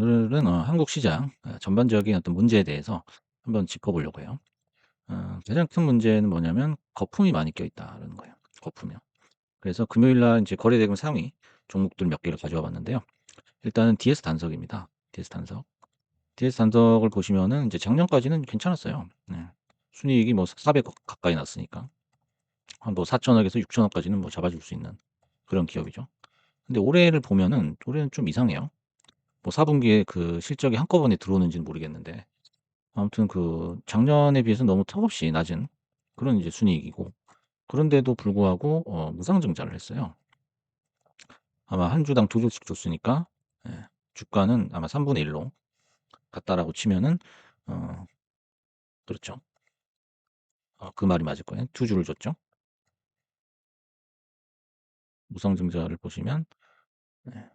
오늘은 한국 시장 전반적인 어떤 문제에 대해서 한번 짚어보려고 해요. 가장 큰 문제는 뭐냐면 거품이 많이 껴있다라는 거예요. 거품이요. 그래서 금요일 날 이제 거래대금 상위 종목들 몇 개를 가져와 봤는데요. 일단은 DS 단석입니다. DS 단석. DS 단석을 보시면은 이제 작년까지는 괜찮았어요. 네. 순이익이 뭐 400억 가까이 났으니까 한 뭐 4천억에서 6천억까지는 뭐 잡아줄 수 있는 그런 기업이죠. 근데 올해를 보면은 올해는 좀 이상해요. 뭐 4분기에 그 실적이 한꺼번에 들어오는지는 모르겠는데 아무튼 그 작년에 비해서 너무 턱없이 낮은 그런 이제 순이익이고, 그런데도 불구하고 무상증자를 했어요. 아마 한 주당 2주씩 줬으니까 예, 주가는 아마 3분의 1로 갔다라고 치면은 어 그렇죠. 그 말이 맞을 거예요. 2주를 줬죠. 무상증자를 보시면 예,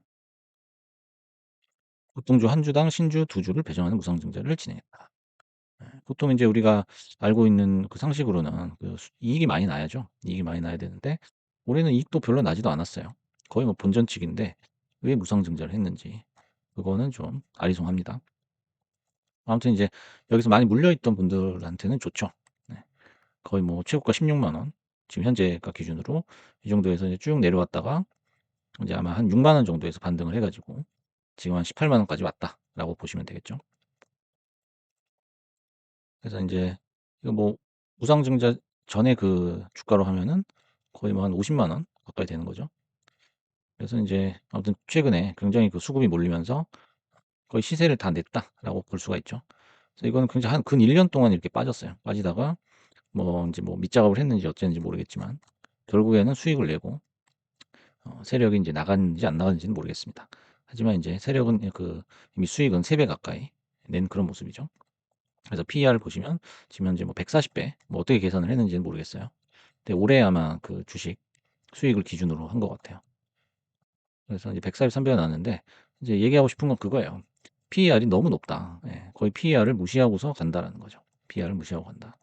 보통주 한 주당 신주 2주를 배정하는 무상증자를 진행했다. 보통 이제 우리가 알고 있는 그 상식으로는 그 이익이 많이 나야죠. 이익이 많이 나야 되는데 올해는 이익도 별로 나지도 않았어요. 거의 뭐 본전치기인데 왜 무상증자를 했는지 그거는 좀 아리송합니다. 아무튼 이제 여기서 많이 물려있던 분들한테는 좋죠. 네. 거의 뭐 최고가 16만 원, 지금 현재가 기준으로 이 정도에서 이제 쭉 내려왔다가 이제 아마 한 6만 원 정도에서 반등을 해가지고 지금 한 18만 원까지 왔다라고 보시면 되겠죠. 그래서 인제 이거 뭐 무상증자 전에 그 주가로 하면은 거의 뭐 한 50만 원 가까이 되는 거죠. 그래서 인제 아무튼 최근에 굉장히 그 수급이 몰리면서 거의 시세를 다 냈다라고 볼 수가 있죠. 그래서 이거는 굉장히 한 근 1년 동안 이렇게 빠졌어요. 빠지다가 뭐 인제 뭐 밑작업을 했는지 어쨌는지 모르겠지만 결국에는 수익을 내고 세력이 인제 나갔는지 안 나갔는지는 모르겠습니다. 하지만 인제 세력은 그 이미 수익은 3배 가까이 낸 그런 모습이죠. 그래서 PER을 보시면 지금 현재 뭐 140배 뭐 어떻게 계산을 했는지는 모르겠어요. 근데 올해 아마 그 주식 수익을 기준으로 한 것 같아요. 그래서 이제 143배가 나왔는데 이제 얘기하고 싶은 건 그거예요. PER이 너무 높다. 예. 거의 PER을 무시하고서 간다라는 거죠. PER을 무시하고 간다.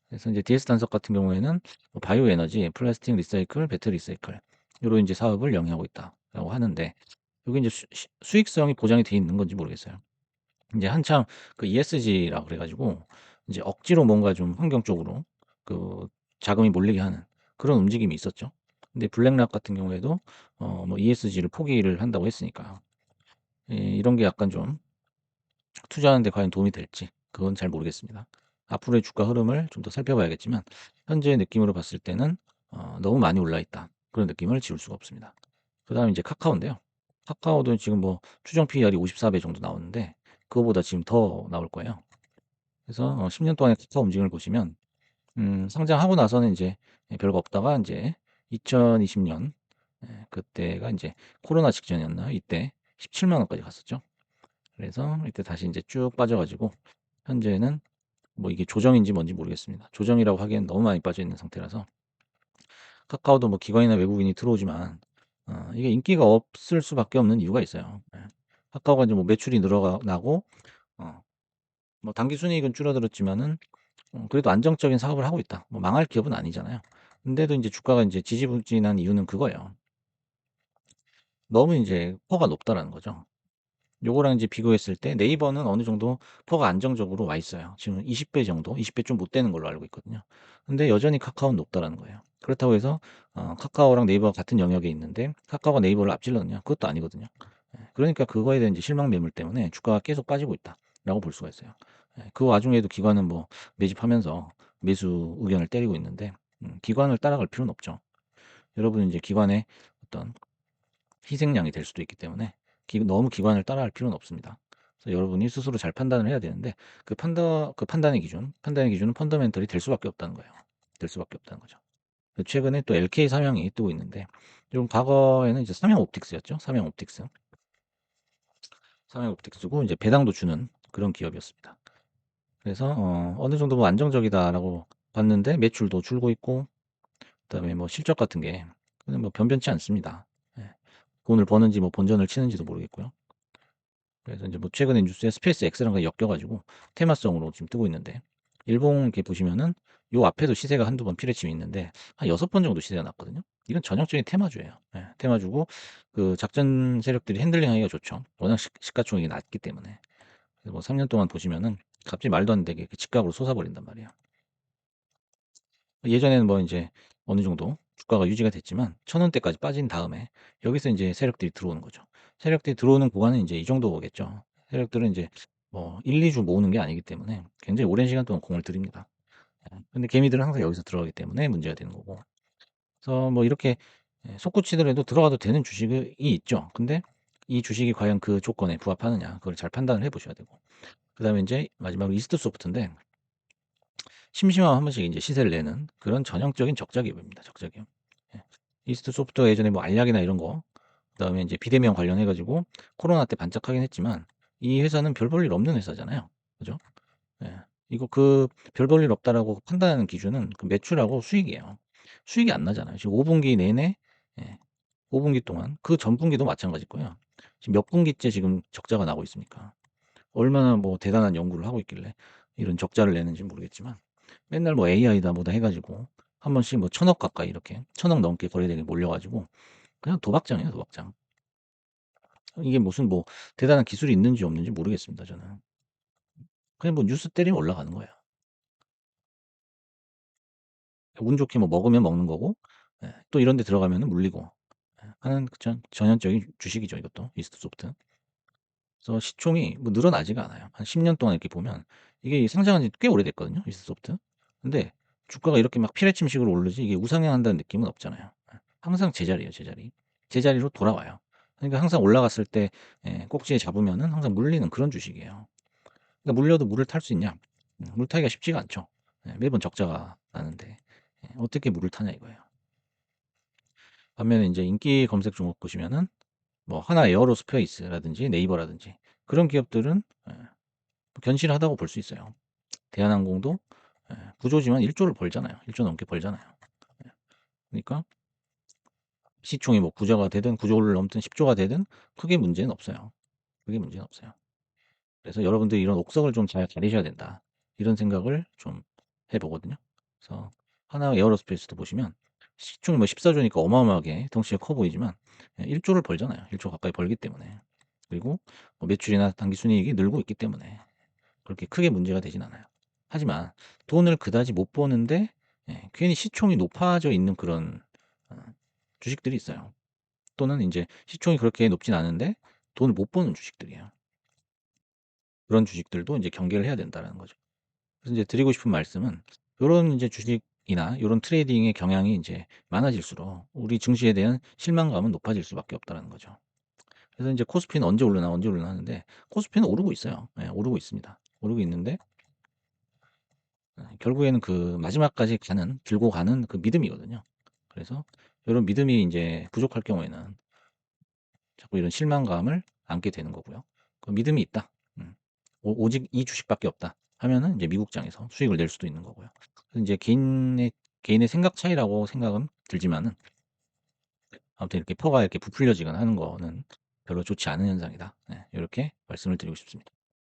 그래서 이제 DS 단석 같은 경우에는 뭐 바이오 에너지, 플라스틱 리사이클, 배터리 리사이클 요런 이제 사업을 영위하고 있다라고 하는데 요게 이제 수익성이 보장이 돼 있는 건지 모르겠어요. 이제 한참 그 ESG라 그래 가지고 이제 억지로 뭔가 좀 환경 쪽으로 그 자금이 몰리게 하는 그런 움직임이 있었죠. 근데 블랙락 같은 경우에도 뭐 ESG를 포기를 한다고 했으니까 이런 게 약간 좀 투자하는 데 과연 도움이 될지 그건 잘 모르겠습니다. 앞으로의 주가 흐름을 좀 더 살펴봐야겠지만 현재의 느낌으로 봤을 때는 너무 많이 올라 있다. 그런 느낌을 지울 수가 없습니다. 그다음에 이제 카카오인데요. 카카오도 지금 뭐 추정 PER이 54배 정도 나오는데 그거보다 지금 더 나올 거예요. 그래서 10년 동안의 카카오 움직임을 보시면 상장하고 나서는 이제 별거 없다가 이제 2020년 그때가 이제 코로나 직전이었나 이때 17만 원까지 갔었죠. 그래서 이때 다시 이제 쭉 빠져 가지고 현재는 뭐 이게 조정인지 뭔지 모르겠습니다. 조정이라고 하기엔 너무 많이 빠져 있는 상태라서 카카오도 뭐 기관이나 외국인이 들어오지만 이게 인기가 없을 수밖에 없는 이유가 있어요. 예. 카카오가 이제 뭐 매출이 늘어가 나고 어 뭐 당기 순이익은 줄어들었지만은 그래도 안정적인 사업을 하고 있다. 뭐 망할 기업은 아니잖아요. 근데도 인제 주가가 인제 지지부진한 이유는 그거예요. 너무 인제 퍼가 높다라는 거죠. 요거랑 인제 비교했을 때 네이버는 어느 정도 퍼가 안정적으로 와 있어요. 지금 20배 정도, 20배 좀 못 되는 걸로 알고 있거든요. 근데 여전히 카카오는 높다라는 거예요. 그렇다고 해서 카카오랑 네이버가 같은 영역에 있는데 카카오가 네이버를 앞질렀냐? 그것도 아니거든요. 예. 그러니까 그거에 대한 이제 실망 매물 때문에 주가가 계속 빠지고 있다라고 볼 수가 있어요. 예. 그 와중에도 기관은 뭐 매집하면서 매수 의견을 때리고 있는데 기관을 따라갈 필요는 없죠. 여러분은 이제 기관의 어떤 희생양이 될 수도 있기 때문에 너무 기관을 따라갈 필요는 없습니다. 그래서 여러분이 스스로 잘 판단을 해야 되는데 그 판단의 기준은 펀더멘털이 될 수밖에 없다는 거예요. 될 수밖에 없다는 거죠. 최근에 또 LK 삼양이 뜨고 있는데 좀 과거에는 이제 삼양 옵틱스였죠. 삼양 옵틱스. 삼양 옵틱스고 이제 배당도 주는 그런 기업이었습니다. 그래서 어느 정도 뭐 안정적이다라고 봤는데 매출도 줄고 있고 그다음에 뭐 실적 같은 게 그냥 뭐 변변치 않습니다. 예. 돈을 버는지 뭐 본전을 치는지도 모르겠고요. 그래서 인제 뭐 최근에 뉴스에 스페이스 X랑 엮여 가지고 테마성으로 지금 뜨고 있는데 일본 이렇게 보시면은 요 앞에도 시세가 한두 번 피뢰침이 있는데 한 6번 정도 시세가 났거든요. 이건 전형적인 테마주예요. 예. 테마주고 그 작전 세력들이 핸들링하기가 좋죠. 워낙 시가총액이 낮기 때문에. 그래서 뭐 3년 동안 보시면은 갑자기 말도 안 되게 그 집값으로 솟아버린단 말이에요. 예전에는 뭐 인제 어느 정도 주가가 유지가 됐지만 1,000 원대까지 빠진 다음에 여기서 인제 세력들이 들어오는 거죠. 세력들이 들어오는 구간은 인제 이 정도겠죠. 세력들은 인제 뭐 1-2주 모으는 게 아니기 때문에 굉장히 오랜 시간 동안 공을 들입니다. 예. 근데 개미들은 항상 여기서 들어가기 때문에 문제가 되는 거고. 그래서 뭐 이렇게 솟구치더라도 들어가도 되는 주식이 있죠. 근데 이 주식이 과연 그 조건에 부합하느냐 그걸 잘 판단을 해 보셔야 되고. 그다음에 인제 마지막으로 이스트 소프트인데 심심하면 한 번씩 인제 시세를 내는 그런 전형적인 적자 기업입니다, 적자 기업. 예. 이스트 소프트가 예전에 뭐 알약이나 이런 거 그다음에 인제 비대면 관련해 가지고 코로나 때 반짝하긴 했지만 이 회사는 별 볼 일 없는 회사잖아요. 그죠? 예. 이거 그 별 볼 일 없다라고 판단하는 기준은 그 매출하고 수익이에요. 수익이 안 나잖아요. 지금 5 분기 내내 예 5 분기 동안 그 전 분기도 마찬가지일 거예요. 지금 몇 분기째 지금 적자가 나고 있습니까? 얼마나 뭐 대단한 연구를 하고 있길래 이런 적자를 내는지 모르겠지만 맨날 뭐 AI다 뭐다 해 가지고 한 번씩 뭐 1,000억 가까이 이렇게 1,000억 넘게 거래되게 몰려 가지고 그냥 도박장이에요, 도박장. 이게 무슨 뭐 대단한 기술이 있는지 없는지 모르겠습니다, 저는. 그냥 뭐 뉴스 때리면 올라가는 거예요. 운 좋게 뭐 먹으면 먹는 거고 또 이런 데 들어가면은 물리고 하는 그 전형적인 주식이죠, 이것도 이스트소프트. 그래서 시총이 뭐 늘어나지가 않아요. 한 10년 동안 이렇게 보면 이게 상장한 지 꽤 오래됐거든요, 이스트소프트. 근데 주가가 이렇게 막 피레침식으로 오르지 이게 우상향한다는 느낌은 없잖아요. 항상 제자리예요, 제자리. 제자리로 돌아와요. 그러니까 항상 올라갔을 때 꼭지에 잡으면은 항상 물리는 그런 주식이에요. 그러니까 물려도 물을 탈 수 있냐? 물 타기가 쉽지가 않죠. 매번 적자가 나는데 어떻게 물을 타냐 이거예요. 반면에 인제 인기 검색 종목 보시면은 뭐 하나 에어로스페이스라든지 네이버라든지 그런 기업들은 견실하다고 볼 수 있어요. 대한항공도 구조지만 1 조를 벌잖아요. 1조 넘게 벌잖아요. 예. 그러니까 시총이 뭐 구조가 되든 구조를 넘든 10 조가 되든 크게 문제는 없어요. 크게 문제는 없어요. 그래서 여러분들이 이런 옥석을 좀 잘 가리셔야 된다. 이런 생각을 좀 해 보거든요. 그래서 하나 에어로스페이스도 보시면 시총이 뭐 14 조니까 어마어마하게 덩치가 커 보이지만 1 조를 벌잖아요. 1조 가까이 벌기 때문에. 그리고 뭐 매출이나 당기순이익이 늘고 있기 때문에 그렇게 크게 문제가 되진 않아요. 하지만 돈을 그다지 못 버는데 괜히 시총이 높아져 있는 그런 어 주식들이 있어요. 또는 인제 시총이 그렇게 높진 않은데 돈을 못 버는 주식들이에요. 그런 주식들도 인제 경계를 해야 된다라는 거죠. 그래서 인제 드리고 싶은 말씀은 요런 인제 주식이나 요런 트레이딩의 경향이 인제 많아질수록 우리 증시에 대한 실망감은 높아질 수밖에 없다라는 거죠. 그래서 인제 코스피는 언제 오르나, 언제 오르나 하는데 코스피는 오르고 있어요. 오르고 있습니다. 오르고 있는데 결국에는 그 마지막까지 가는 들고 가는 그 믿음이거든요. 그래서 요런 믿음이 인제 부족할 경우에는 자꾸 이런 실망감을 안게 되는 거고요. 그 믿음이 있다. 오직 이 주식밖에 없다 하면은 이제 미국장에서 수익을 낼 수도 있는 거고요. 그래서 인제 개인의 생각 차이라고 생각은 들지만은 아무튼 이렇게 퍼가 이렇게 부풀려지거나 하는 거는 별로 좋지 않은 현상이다. 요렇게 말씀을 드리고 싶습니다.